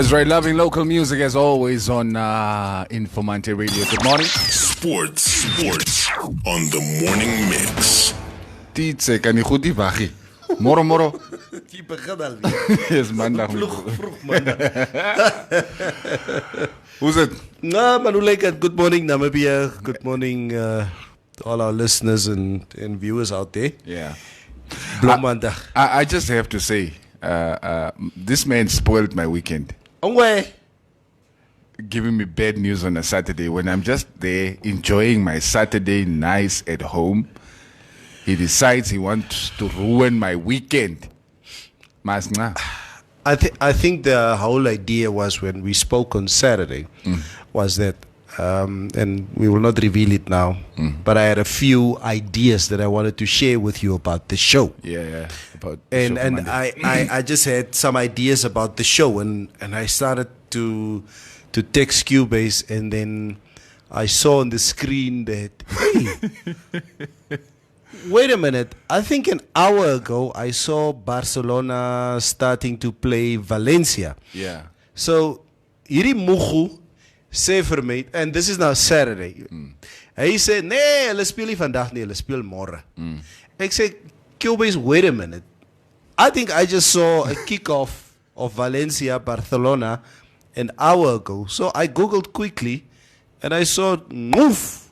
That's right, loving local music as always on Informanté Radio. Good morning. Sports on the morning mix. Titse, kan jy goed die waggie? Moro. Die begin alweer. Is maandag. Vroeg maandag. Hoe's it? Nou, man, hoe lyk het? Good morning, Namibia. Good morning to all our listeners and viewers out there. Yeah. Blommaandag. I just have to say, this man spoiled my weekend. Giving me bad news on a Saturday when I'm just there enjoying my Saturday nice at home. He decides he wants to ruin my weekend. Masna. I think the whole idea was when we spoke on Saturday was that, and we will not reveal it now, but I had a few ideas that I wanted to share with you about the show. Yeah. About And I just had some ideas about the show, and I started to text Cubase, and then I saw on the screen that, hey, wait a minute, I think an hour ago I saw Barcelona starting to play Valencia. Yeah. So, hierdie Mugu sê vir my, and this is now Saturday, hy sê, nee, hulle speel nie vandag nie, hulle speel môre. Ek sê, Cubase, wait a minute. I think I just saw a kickoff of Valencia, Barcelona, an hour ago. So I Googled quickly, and I saw, move,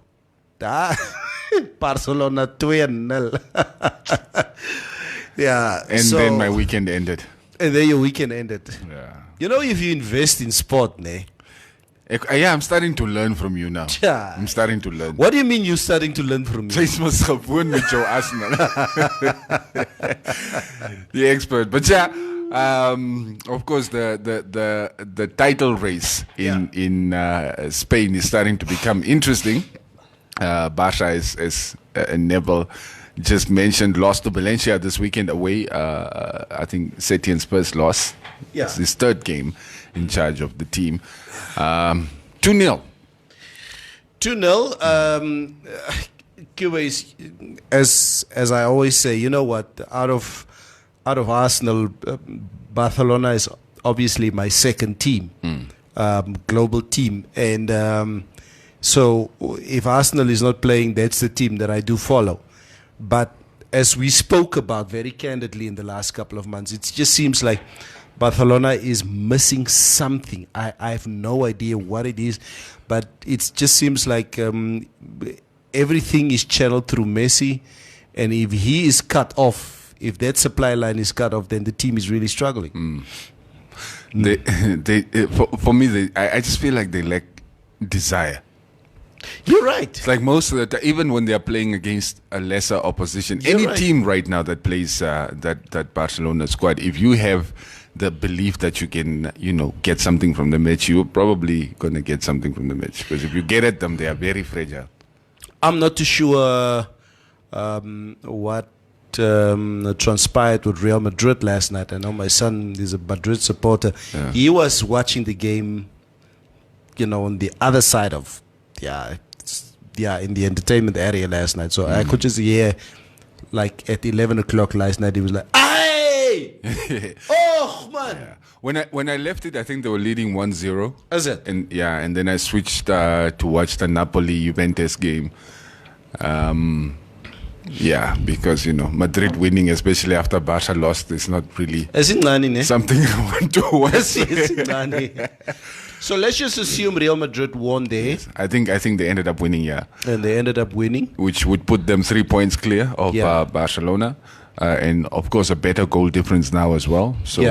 Barcelona 2-0. Yeah. And so, then my weekend ended. And then your weekend ended. Yeah. You know, if you invest in sport, ne? Yeah, I'm starting to learn from you now. Yeah. I'm starting to learn. What do you mean you're starting to learn from me? Jy's mos gewoon met jou Arsenal. The expert. But yeah, of course the title race in Spain is starting to become interesting. Barca is Neville just mentioned, lost to Valencia this weekend away. I think Setien's first loss. Yeah. It's his third game in charge of the team. 2-0. 2-0. Cubase, as I always say, you know what? Out of Arsenal, Barcelona is obviously my second team, global team, and so if Arsenal is not playing, that's the team that I do follow. But as we spoke about very candidly in the last couple of months, it just seems like Barcelona is missing something. I have no idea what it is, but it just seems like everything is channeled through Messi, and if he is cut off, if that supply line is cut off, then the team is really struggling. For me, I just feel like they lack desire. You're right. It's like most of the time, even when they are playing against a lesser opposition, any team right now that plays that Barcelona squad, if you have the belief that you can, get something from the match, you're probably going to get something from the match. Because if you get at them, they are very fragile. I'm not too sure what transpired with Real Madrid last night. I know my son is a Madrid supporter. Yeah. He was watching the game, on the other side of, in the entertainment area last night. So I could just hear, like at 11 o'clock last night, he was like, "Hey, oh man!" Yeah. When I left it, I think they were leading 1-0. Is it? And then I switched to watch the Napoli Juventus game. Because Madrid winning, especially after Barca lost, is not really something I want to watch. So let's just assume Real Madrid won there. Yes. I think they ended up winning, yeah. And they ended up winning, which would put them 3 points clear of Barcelona, and of course a better goal difference now as well. So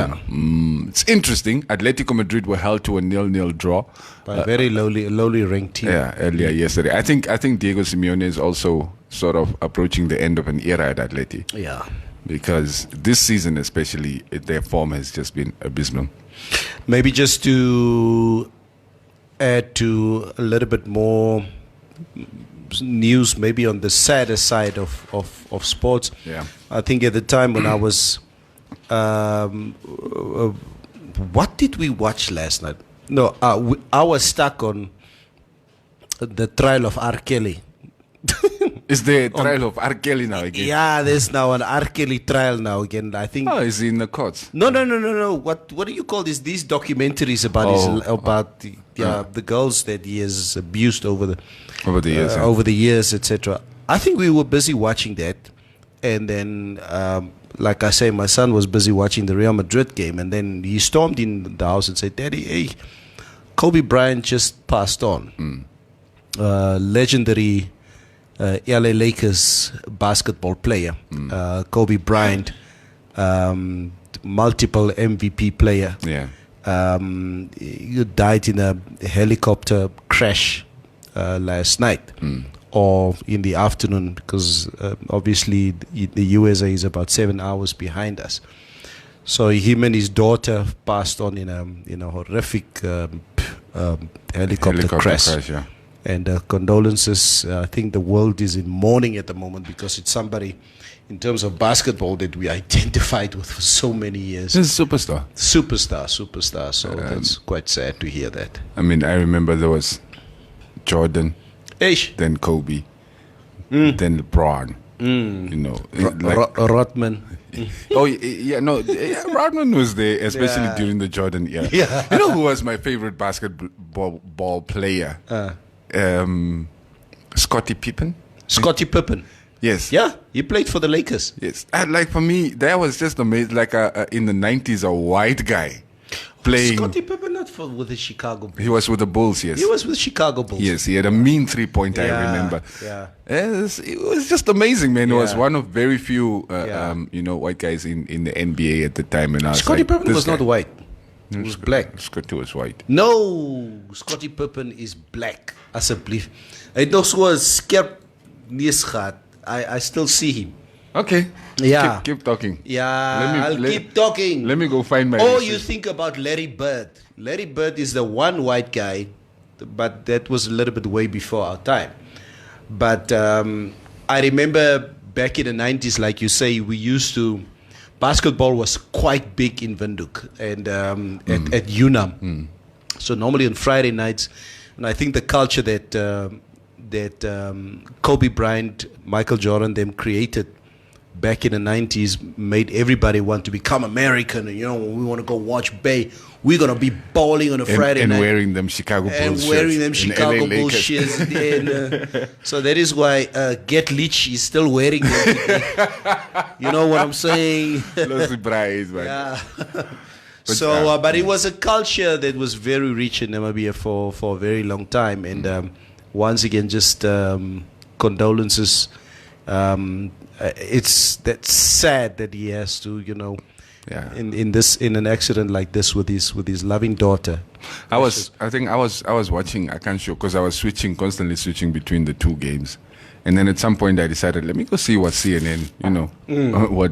it's interesting. Atletico Madrid were held to a 0-0 draw by a very lowly ranked team. Yeah, earlier yesterday. I think Diego Simeone is also sort of approaching the end of an era at Atleti. Yeah, because this season especially, their form has just been abysmal. Maybe just to add to a little bit more news, maybe on the sadder side of sports. Yeah. I think at the time when I was, what did we watch last night? No, I was stuck on the trial of R. Kelly. Is there a trial of R. Kelly now again? Yeah, there's now an R. Kelly trial now again. I think. Oh, is he in the courts? No. What do you call this? These documentaries about the girls that he has abused over the years, etc. I think we were busy watching that, and then, like I say, my son was busy watching the Real Madrid game, and then he stormed in the house and said, "Daddy, hey, Kobe Bryant just passed on. Legendary LA Lakers basketball player, Kobe Bryant, multiple MVP player. Yeah. You died in a helicopter crash last night or in the afternoon, because obviously the USA is about 7 hours behind us. So him and his daughter passed on in a horrific helicopter crash. Yeah. And condolences. I think the world is in mourning at the moment, because it's somebody, in terms of basketball, that we identified with for so many years. He's a superstar. Superstar. So that's quite sad to hear that. I mean, I remember there was Jordan, then Kobe, then LeBron. You know, Rodman. Rodman was there, especially during the Jordan era. Yeah. You know who was my favorite basketball player? Scottie Pippen. Scottie Pippen. Yes. Yeah, he played for the Lakers. Yes. And like for me, that was just amazing. Like in the 90s, a white guy playing. Scottie Pippen with the Chicago Bulls. He was with the Bulls, yes. He was with Chicago Bulls. Yes, he had a mean 3-pointer, I remember. Yeah. It was just amazing, man. He was one of very few, white guys in the NBA at the time. And Scottie Pippen was not white. He was black. Scottie was white. No, Scottie Pippen is black. Asseblief. Hy het nog so 'n skerp neus gehad. I still see him. Okay. Yeah. Keep talking. Yeah, I'll keep talking. Let me go find my... Or you think about Larry Bird. Larry Bird is the one white guy, but that was a little bit way before our time. But I remember back in the 90s, like you say, basketball was quite big in Windhoek and at UNAM. So normally on Friday nights, and I think the culture that Kobe Bryant, Michael Jordan, them created back in the 90s made everybody want to become American. And, when we want to go watch Bay, we're going to be bowling on a Friday night. And wearing them Chicago Bulls shirts. So that is why Get Leach is still wearing them today. You know what I'm saying? Los surprise, man. Yeah. But it was a culture that was very rich in Namibia for a very long time. And once again, just condolences. That's sad that he has to, in an accident like this with his loving daughter. I was watching. I can't show because I was constantly switching between the two games, and then at some point I decided, let me go see what CNN,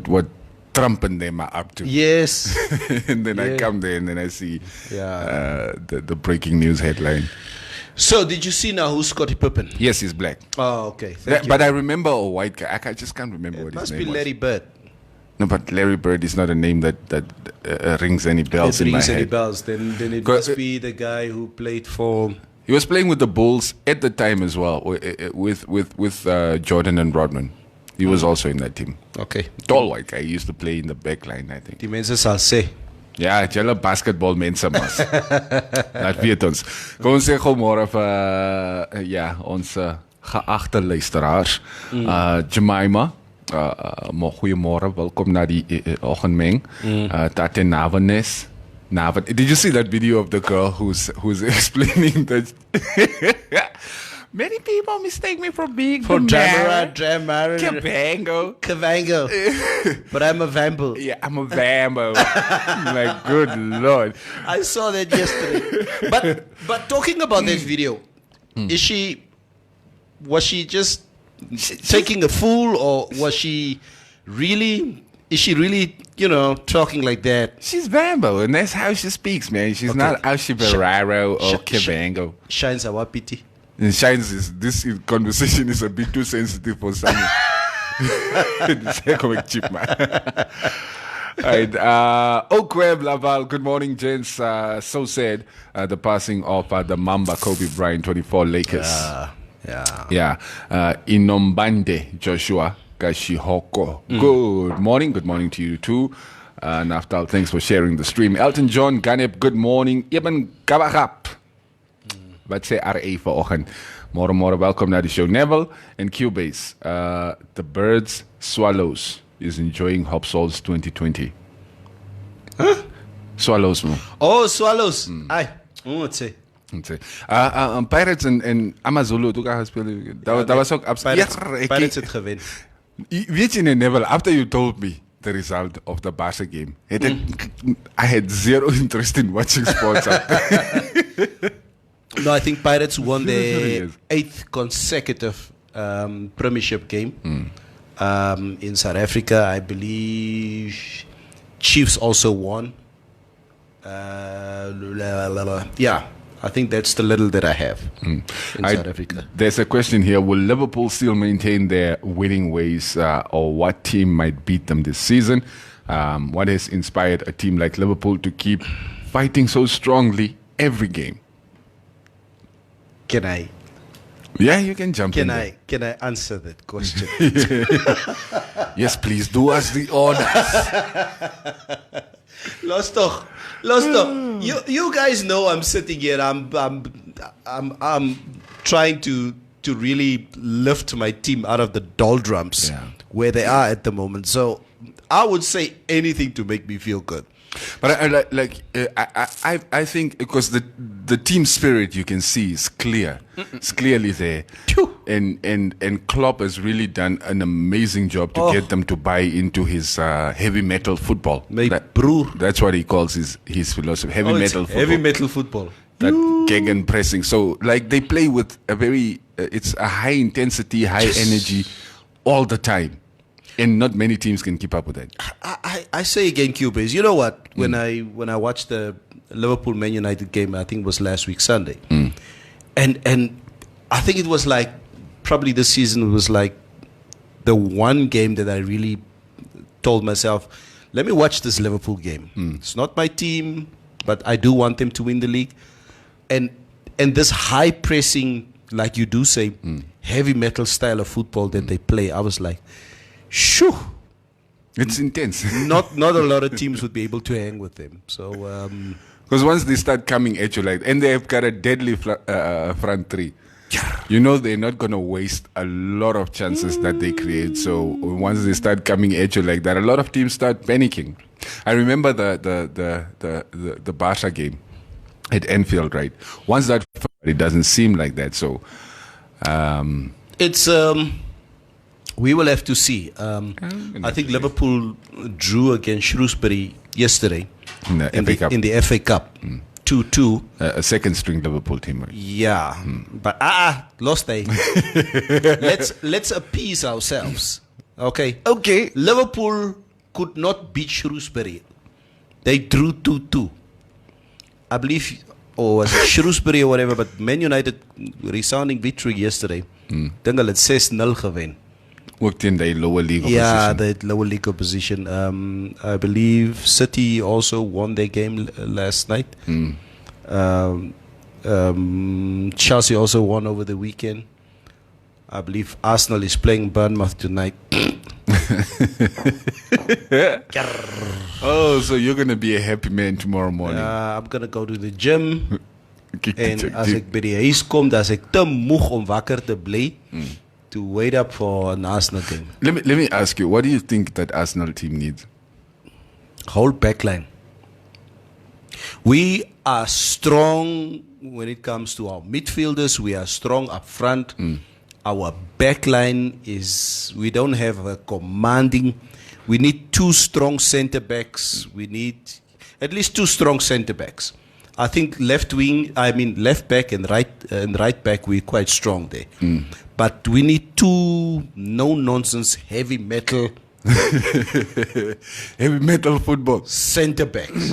what Trump and them are up to. Yes. And then I come there and then I see the breaking news headline. So, did you see now who's Scottie Pippen? Yes, he's black. Oh, okay. Thank you. But I remember a white guy. I just can't remember what his name was. It must be Larry Bird. No, but Larry Bird is not a name that rings any bells in my head. Rings any bells. Then it must be the guy who played for... He was playing with the Bulls at the time as well, with Jordan and Rodman. He was also in that team. Okay. Tall white guy. He used to play in the back line, I think. Die mense sal sê. Ja, julle basketbal mense mas. Dat weet ons. Kom ons sê goeiemôre vir ons geagte luisteraars. Jemima, goeiemôre, welkom na die oggendmeng. Tate Navanes. Did you see that video of the girl who's explaining that many people mistake me for being Kavango. But I'm a Vambo. Yeah, I'm a Vambo. Like, good Lord. I saw that yesterday. But talking about that video, was she just taking a fool, or was she really... Is she really, talking like that? She's Vambo, and that's how she speaks, man. She's not Alshibararo or Kavango. Shines a wapiti. And Shines this conversation is a bit too sensitive for Sunny. It's a comic chip, man. All right. Oakweb Laval, good morning, gents. So sad, the passing of the Mamba Kobe Bryant, 24 Lakers. Yeah. Inombande Joshua Kashihoko. Good morning to you too. Naftal, thanks for sharing the stream. Elton John Ganep, good morning. Ibn Gabagap. Wat sê RA vanoggend? Môre, welkom na die show. Neville and Cubase. The Birds Swallows is enjoying Hop Souls 2020. Huh? Swallows, man. Oh, Swallows. Ai, wat sê? Pirates en Amazulu, toe gaan spelen. Dat was ook absoluut. Pirates het gewen. Weet je, Neville, after you told me the result of the Barca game, I had zero interest in watching sports. No, I think Pirates won their 8th consecutive premiership game in South Africa. I believe Chiefs also won. Yeah, I think that's the little that I have in South Africa. There's a question here. Will Liverpool still maintain their winning ways, or what team might beat them this season? What has inspired a team like Liverpool to keep fighting so strongly every game? Can I? Yeah, you can jump in. Can I answer that question? Yes, please do us the honors. Los toch. You guys know I'm sitting here. I'm trying to really lift my team out of the doldrums where they are at the moment. So I would say anything to make me feel good. But I think because the team spirit you can see is clear. It's clearly there. And Klopp has really done an amazing job to get them to buy into his heavy metal football. That's what he calls his philosophy. Heavy metal football. Heavy metal football. That gegen pressing. So like they play with a very it's a high intensity, high energy all the time. And not many teams can keep up with that. I say again, Cubase. You know what? When I watched the Liverpool Man United game, I think it was last week Sunday, and I think it was like probably this season was like the one game that I really told myself, let me watch this Liverpool game. It's not my team, but I do want them to win the league, and this high pressing, like you do say, heavy metal style of football that they play. I was like, shoo. It's intense. Not a lot of teams would be able to hang with them. So, because once they start coming at you and they've got a deadly front three, you know they're not going to waste a lot of chances that they create. So once they start coming at you like that, a lot of teams start panicking. I remember the Barca game at Anfield, right? Once that, it doesn't seem like that. So it's we will have to see. I think Liverpool drew against Shrewsbury yesterday in the FA Cup. 2-2. A second-string Liverpool team. Right? Yeah, but lost day. Let's appease ourselves. Okay. Liverpool could not beat Shrewsbury. They drew 2-2. I believe, or was it Shrewsbury or whatever, but Man United resounding victory yesterday. Dink hulle het 6-0 gewen. Worked in the lower league position. Yeah, the lower league position. I believe City also won their game last night. Chelsea also won over the weekend. I believe Arsenal is playing Bournemouth tonight. Oh, so you're going to be a happy man tomorrow morning. I'm going to go to the gym. En as ek by die huis kom, dan is ek te moeg om wakker te bly. To wait up for an Arsenal game. Let me ask you, what do you think that Arsenal team needs? Whole backline. We are strong when it comes to our midfielders. We are strong up front. Our backline is, we don't have a commanding. We need two strong centre backs. We need at least two strong centre backs. I think left back and right back, we're quite strong there. But we need two no-nonsense, heavy metal football centre backs.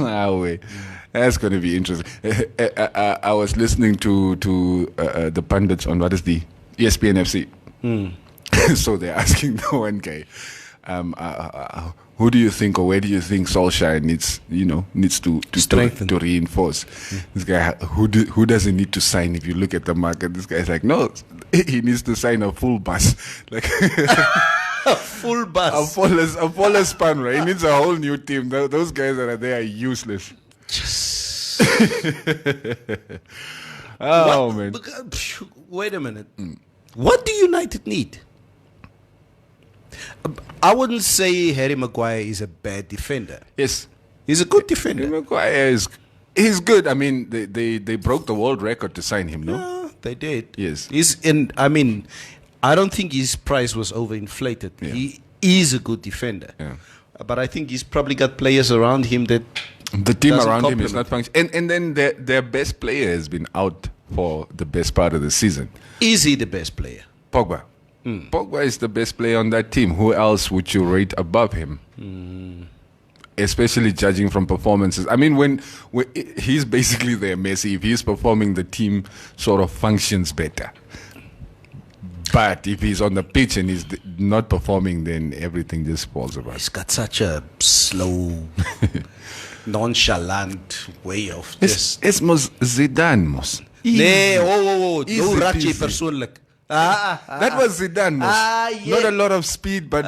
That's going to be interesting. I was listening to the pundits on what is the ESPN FC. So they're asking the one guy, who do you think, or where do you think Solskjaer needs to Strengthen. to reinforce? This guy, who doesn't need to sign? If you look at the market, this guy's like, no, he needs to sign a full bus, like A full bus. a full span, right? He needs a whole new team. Those guys that are there are useless. Oh man! Wait a minute. What do United need? I wouldn't say Harry Maguire is a bad defender. Yes, He's a good defender. Maguire he's good. I mean, they broke the world record to sign him, no? Yeah, they did. Yes. I don't think his price was overinflated. Yeah. He is a good defender. Yeah. But I think he's probably got players around him that The team doesn't around him is not complement. functioning. And then their best player has been out for the best part of the season. Is he the best player? Pogba. Pogba is the best player on that team. Who else would you rate above him? Especially judging from performances. I mean, when he's basically their Messi. If he's performing, the team sort of functions better. But if he's on the pitch and he's not performing, then everything just falls apart. He's got such a slow, nonchalant way of just. It's mos Zidane, mos. Nee, oh. Easy No ratje peasy. persoonlijk. That was Zidane, mos. yeah. Not a lot of speed, but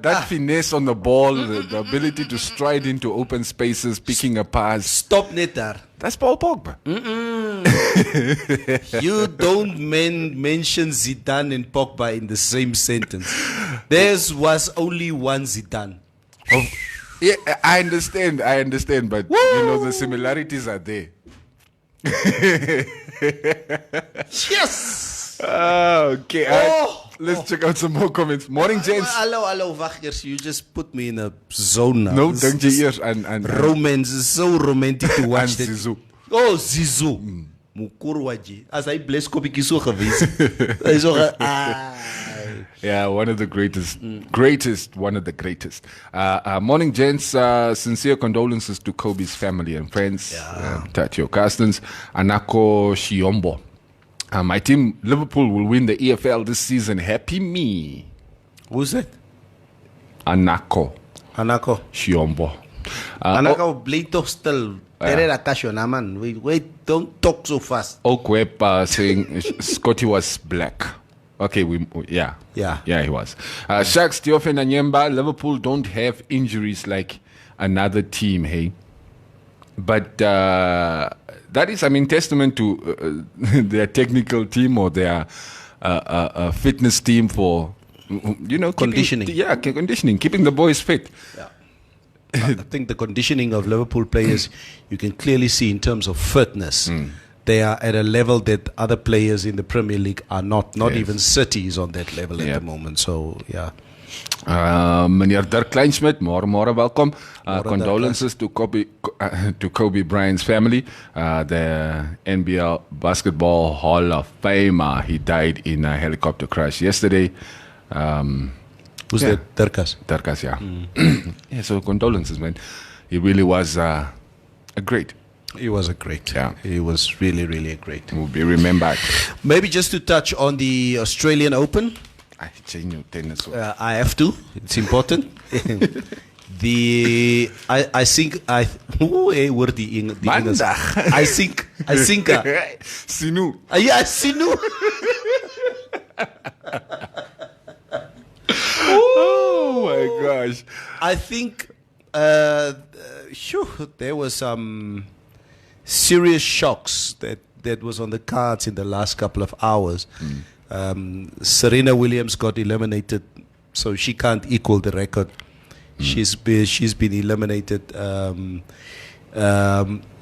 that finesse on the ball, the ability to stride into open spaces, picking a pass. Stop net daar. That's Paul Pogba. You don't mention Zidane and Pogba in the same sentence. There was only one Zidane. Yeah, I understand, but you know the similarities are there. Yes! Okay, let's check out some more comments. Morning, gents. Hallo, wacht eers. You just put me in a zone now. No, This dank je is eers aan romance is so romantic to watch that. Zizou. Oh, Zizou. Mukurwaji. As hy bles koppietjie so gewees. Hy so Yeah, one of the greatest, one of the greatest. Morning, gents. Sincere condolences to Kobe's family and friends. Tatio Carstens, Anako Shiombo. My team, Liverpool, will win the EFL this season. Happy me. Who's that? Anako Anako. Shiombo. Anako, bly toch stil. Terera kashona man. Wait, don't talk so fast. Okweb saying Scotty was black. Okay, yeah, he was. Sharks, Teofan Anyemba, Liverpool don't have injuries like another team, hey. But that is, I mean, testament to their technical team or their fitness team for, Conditioning. Conditioning, keeping the boys fit. Yeah. I think the conditioning of Liverpool players, you can clearly see in terms of fitness. They are at a level that other players in the Premier League are not. Not Yes. even City is on that level at the moment. So, yeah. Meneer Dirk Kleinschmidt, more welkom. Condolences to Kobe Bryant's family. The NBL Basketball Hall of Fame. He died in a helicopter crash yesterday. Who's that? Dirkas. Dirkas, yeah. Yeah, so condolences, man. He really was a great. He was a great. Yeah. He was really, really a great. Will be remembered. Maybe just to touch on the Australian Open. I change your tennis. I have to. It's important. I think word die Engels. I think Sinu. yeah, Sinu. Oh my gosh. I think there was some serious shocks that was on the cards in the last couple of hours. Serena Williams got eliminated, so she can't equal the record. She's been eliminated.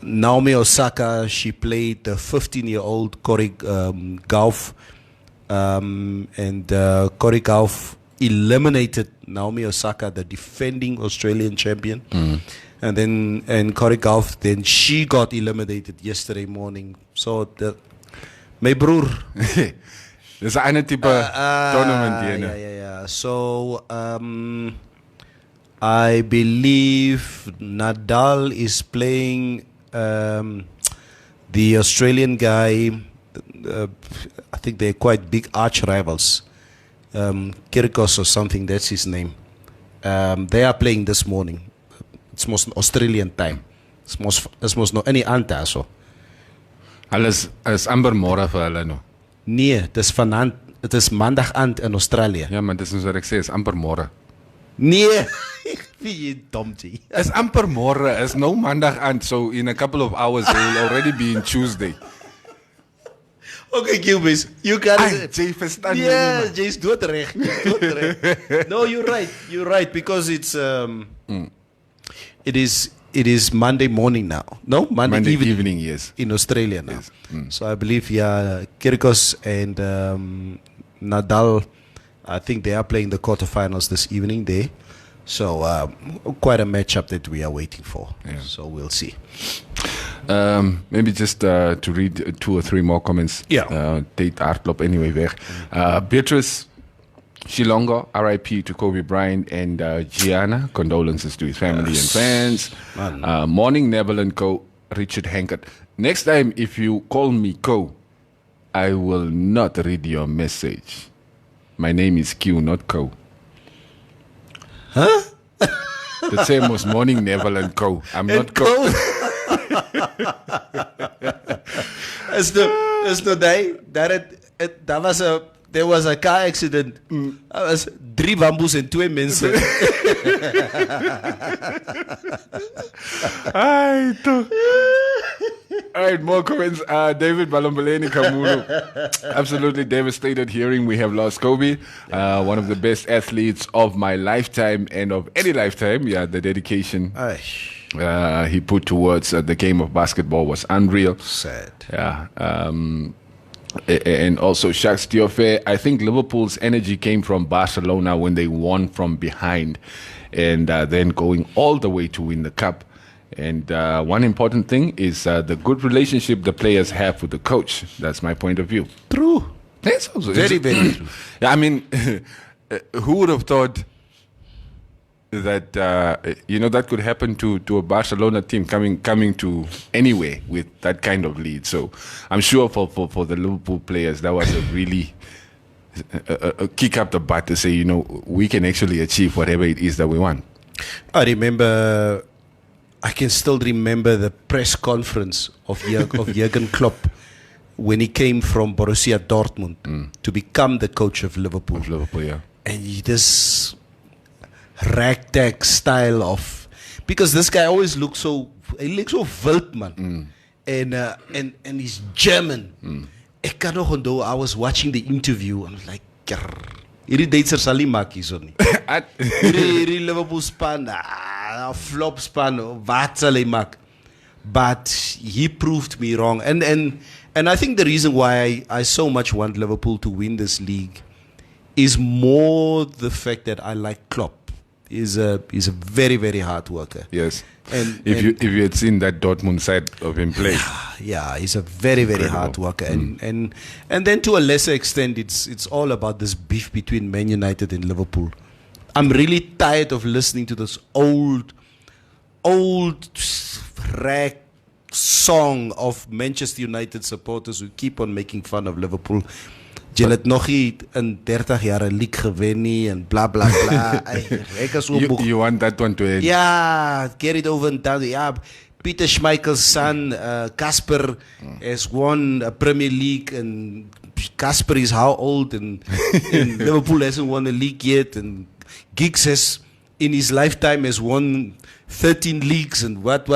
Naomi Osaka, she played the 15-year-old Corey Gauff, and Corey Gauff eliminated Naomi Osaka, the defending Australian champion. And Corey Gauff, then she got eliminated yesterday morning. So my broer. There's een type tournament hier. Yeah. So I believe Nadal is playing the Australian guy. I think they're quite big arch rivals. Kyrgios or something, that's his name. They are playing this morning. It's most Australian time. It's most no any anta so. Alles is amper môre vir hulle nou. Nee, het is maandag aand in Australië. Ja, maar dis is wat ek sê, is amper môre. Nee, wie jy domtie. Is amper môre, is nou maandag aand, so in a couple of hours they will already be in Tuesday. Okay, Gilbis, you got it. Jy verstaan Yeah, Jay's doodreg. No, you're right, because it's it is Monday morning now. No, Monday evening, yes. In Australia now. Yes. So I believe Kyrgios and Nadal, I think they are playing the quarterfinals this evening there. So quite a matchup that we are waiting for. Yeah. So we'll see. Maybe just to read 2 or 3 more comments. Yeah. Tate Aardklop anyway weg. Beatrice Shilongo, RIP to Kobe Bryant, and Gianna, condolences to his family and fans. Morning Neville and Co. Richard Hankett. Next time, if you call me Co, I will not read your message. My name is Q, not Co. Huh? The same was Morning Neville and Co. I'm not Co. Is the day that there was a car accident. That was 3 bamboes and 2 mensen. All right, more comments. David Balombeleni Kamulu. Absolutely devastated hearing we have lost Kobe, one of the best athletes of my lifetime and of any lifetime. Yeah, the dedication he put towards the game of basketball was unreal. Sad. Yeah. And also Shaq Diofe, I think Liverpool's energy came from Barcelona when they won from behind and then going all the way to win the cup. And one important thing is the good relationship the players have with the coach. That's my point of view. True. That's also Very, very true. Yeah, I mean, who would have thought that that could happen to a Barcelona team coming to anywhere with that kind of lead? So I'm sure for the Liverpool players that was a really a kick up the butt to say, we can actually achieve whatever it is that we want. I can still remember the press conference of Jurgen Klopp when he came from Borussia Dortmund to become the coach of Liverpool. Yeah. And this ragtag style of, because this guy always looks so wild, man. And he's German. Ek kan nog onthou, I was watching the interview and I was like, hierdie Duitser sal nie maak hierso nie. Hierdie Liverpool span, flop span, wat sal hy maak? But he proved me wrong. And I think the reason why I so much want Liverpool to win this league is more the fact that I like Klopp. He's a very, very hard worker. Yes. And if you had seen that Dortmund side of him play. Yeah, he's a very, very hard worker. And then to a lesser extent, it's all about this beef between Man United and Liverpool. I'm really tired of listening to this old rag song of Manchester United supporters who keep on making fun of Liverpool. Jy het nog nie in 30 jaar 'n league gewen nie en bla bla bla. You want that one to end? Yeah, get it over and done. Yeah, Peter Schmeichel's son, Casper, has won a Premier League, and Casper is how old, and Liverpool hasn't won a league yet, and Giggs has, in his lifetime, has won 13 leagues, and what,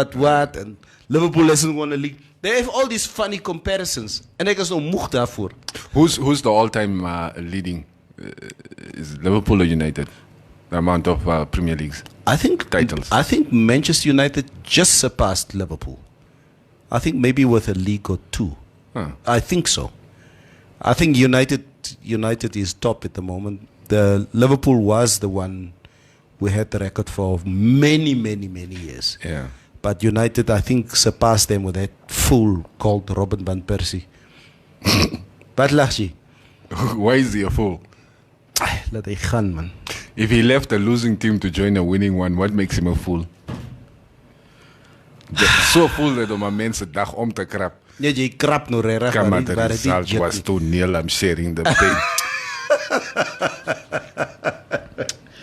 and Liverpool hasn't won a league. They have all these funny comparisons, and ek is nou moeg daarvoor. Who's the all-time leading? Is Liverpool or United? The amount of Premier Leagues. I think titles. I think Manchester United just surpassed Liverpool. I think maybe with a league or 2. I think so. I think United is top at the moment. The Liverpool was the one we had the record for many years. Yeah. But United, I think, surpassed them with that fool called Robin van Persie. Wat lag jy? Why is he a fool? Laat hy gaan, man. If he left a losing team to join a winning one, what makes him a fool? So fool dat om 'n mens se dag om te krap. Nee, jy krap nou regtig. Come on, the result was toneel. I'm sharing the pain.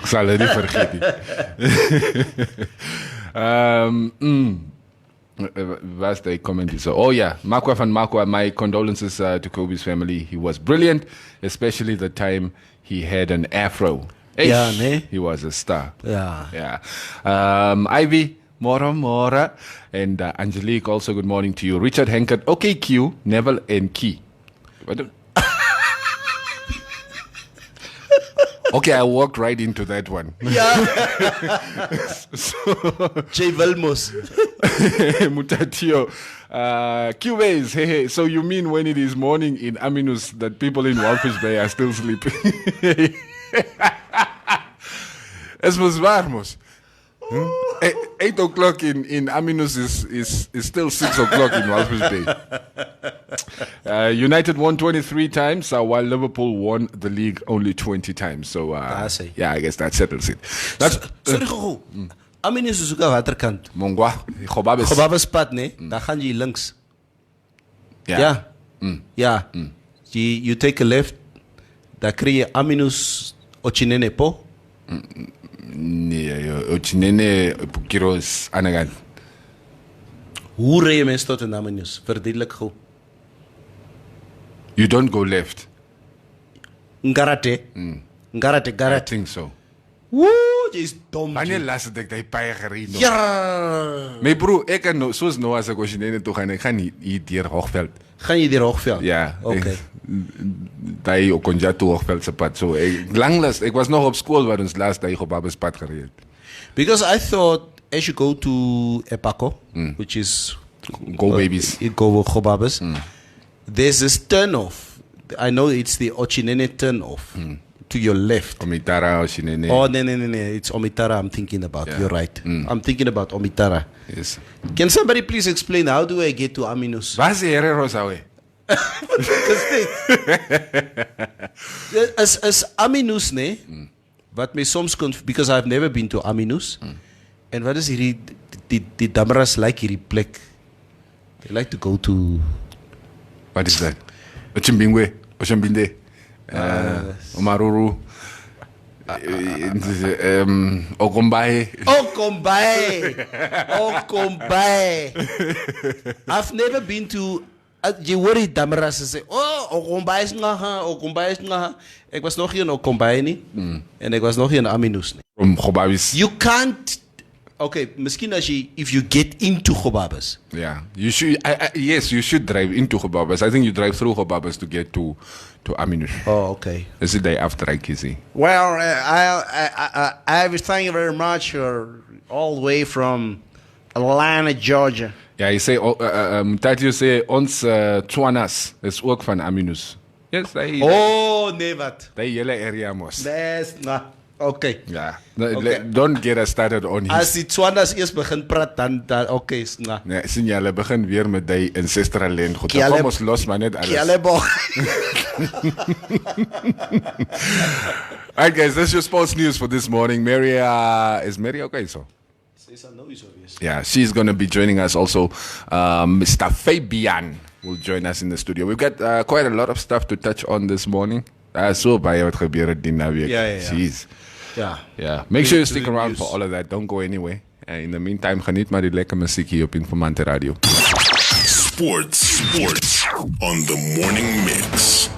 Sal dit nie vergeet nie. Was the comment? So, oh yeah, Makwa van Makwa, my condolences to Kobe's family. He was brilliant, especially the time he had an afro. Yeah, ne? He was a star. Yeah. Ivy, Mora, and Angelique, also good morning to you. Richard Henkert, okay, Q, Neville, and Key. Okay, I walked right into that one. Yeah. J. Vilmos. Mutatio. Cubase, hey. So you mean when it is morning in Aminus that people in Walfish Bay are still sleeping? Es muss warmos. 8 o'clock in Aminus is still 6 o'clock in Walfish Bay. United won 23 times, while Liverpool won the league only 20 times. So, yeah, I guess that settles it. Sorry, Aminus is ook waterkant. Mongwa, Gobabes. Gobabes pad, ne? Daar gaan je links. Ja. You take a left, daar krijg je Aminus Ochinene po. Nee, Ochinene Pukiros Anagan. Hoe rij je mensen tot een Aminus? Verduidelijk goed. You don't go left. Ngarate. Ngarate. I think so. Woe, je is dom. Wanneer laatst dat ik die paie gereden? Ja. Mijn broer, ik kan zoals nou als ik Ochinene toe ga, ik ga niet hier Hoogveld. Ga je die Hoogveld? Ja. Oké. Daar ook kon je toe Hoogveldse pad. So, ik was nog op school waar ons laatst daar op Babes pad gereden. Because I thought as you go to Epako, which is Go Babies. Go Babes, there's this turn-off. I know it's the Ochinene turn-off to your left. Omitara, Ochinene. Oh, no. It's Omitara I'm thinking about. Yeah. You're right. I'm thinking about Omitara. Yes. Can somebody please explain how do I get to Aminus? Waar is Rosawe? As Aminus, ne? Wat mij soms because I've never been to Aminus. En wat is hierdie die Damras like hierdie plek? They like to go to. What is that? Ochimbingwe, Ochimbinde, Omaruru, Okombai. I've never been to. Je hoort die Damras en zeggen, Okombai is ngaha. Ik was nog hier in Okombai niet. En ik was nog hier in Aminus niet. From Gobabis. You can't. Okay, misschien als je, if you get into Gobabis. Yeah, you should. Yes, you should drive into Gobabis. I think you drive through Gobabis to get to Aminus. Oh, okay. Is it the after I kiss? Well, I thank you very much. All the way from Atlanta, Georgia. Ja, je zei, dat je zei, ons Tswanas is ook van Aminus. Yes, nee, wat? Die hele area mos. Okay. Ja, don't get us started on his. As die Tswanas eerst begin praten, dan okay, nee, sien jy, hulle begin weer met die ancestral land. Goed, dan kom ons los maar net alles. Alright guys, that's your sports news for this morning. Mary, is Mary okay so? Yeah, she's going to be joining us also. Mr. Fabian will join us in the studio. We've got quite a lot of stuff to touch on this morning. So by wat gebeur het die naweek. Jeez. Yeah. Make sure you stick around for all of that. Don't go anywhere. In the meantime, geniet maar die lekker muziek hier op Informanté Radio. Sports on the morning mix.